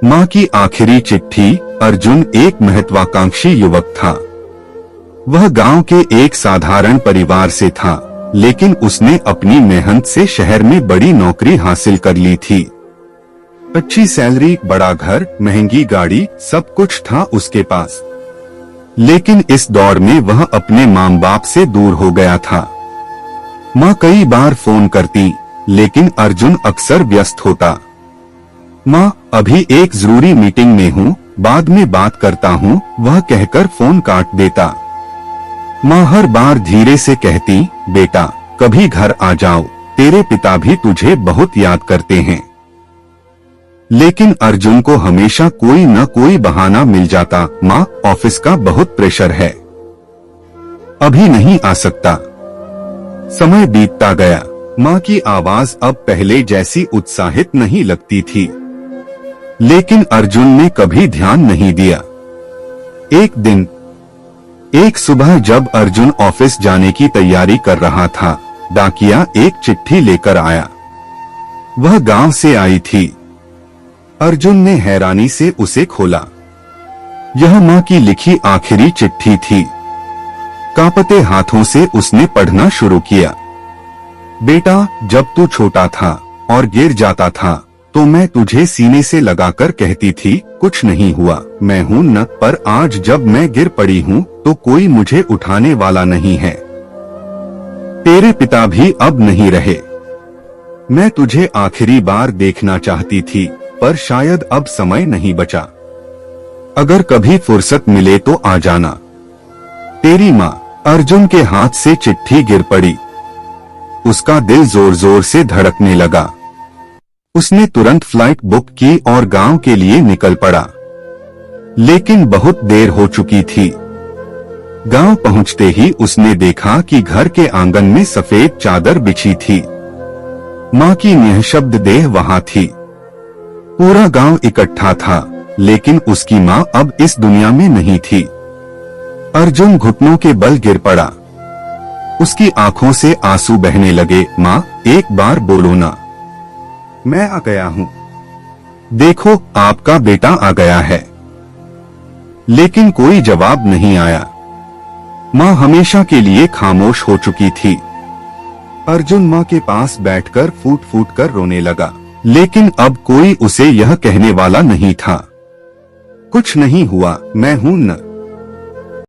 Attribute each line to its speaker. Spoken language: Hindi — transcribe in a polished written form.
Speaker 1: माँ की आखिरी चिट्ठी। अर्जुन एक महत्वाकांक्षी युवक था। वह गांव के एक साधारण परिवार से था, लेकिन उसने अपनी मेहनत से शहर में बड़ी नौकरी हासिल कर ली थी। अच्छी सैलरी, बड़ा घर, महंगी गाड़ी, सब कुछ था उसके पास। लेकिन इस दौर में वह अपने माँ बाप से दूर हो गया था। माँ कई बार फोन करती, लेकिन अर्जुन अक्सर व्यस्त होता। माँ, अभी एक जरूरी मीटिंग में हूँ, बाद में बात करता हूँ, वह कहकर फोन काट देता। माँ हर बार धीरे से कहती, बेटा कभी घर आ जाओ, तेरे पिता भी तुझे बहुत याद करते हैं। लेकिन अर्जुन को हमेशा कोई न कोई बहाना मिल जाता। माँ, ऑफिस का बहुत प्रेशर है, अभी नहीं आ सकता। समय बीतता गया। माँ की आवाज अब पहले जैसी उत्साहित नहीं लगती थी, लेकिन अर्जुन ने कभी ध्यान नहीं दिया। एक सुबह जब अर्जुन ऑफिस जाने की तैयारी कर रहा था, डाकिया एक चिट्ठी लेकर आया। वह गांव से आई थी। अर्जुन ने हैरानी से उसे खोला। यह माँ की लिखी आखिरी चिट्ठी थी। कांपते हाथों से उसने पढ़ना शुरू किया। बेटा, जब तू छोटा था और गिर जाता था तो मैं तुझे सीने से लगाकर कहती थी, कुछ नहीं हुआ, मैं हूं न, पर आज जब मैं गिर पड़ी हूं तो कोई मुझे उठाने वाला नहीं है। तेरे पिता भी अब नहीं रहे। मैं तुझे आखिरी बार देखना चाहती थी, पर शायद अब समय नहीं बचा। अगर कभी फुर्सत मिले तो आ जाना। तेरी माँ। अर्जुन के हाथ से चिट्ठी गिर पड़ी। उसका दिल जोर जोर से धड़कने लगा। उसने तुरंत फ्लाइट बुक की और गांव के लिए निकल पड़ा। लेकिन बहुत देर हो चुकी थी। गांव पहुंचते ही उसने देखा कि घर के आंगन में सफेद चादर बिछी थी। माँ की निःशब्द देह वहां थी। पूरा गांव इकट्ठा था, लेकिन उसकी माँ अब इस दुनिया में नहीं थी। अर्जुन घुटनों के बल गिर पड़ा। उसकी आंखों से आंसू बहने लगे। माँ, एक बार बोलो ना, मैं आ गया हूँ। देखो, आपका बेटा आ गया है। लेकिन कोई जवाब नहीं आया। माँ हमेशा के लिए खामोश हो चुकी थी। अर्जुन माँ के पास बैठकर फूट फूट कर रोने लगा, लेकिन अब कोई उसे यह कहने वाला नहीं था, कुछ नहीं हुआ, मैं हूं न।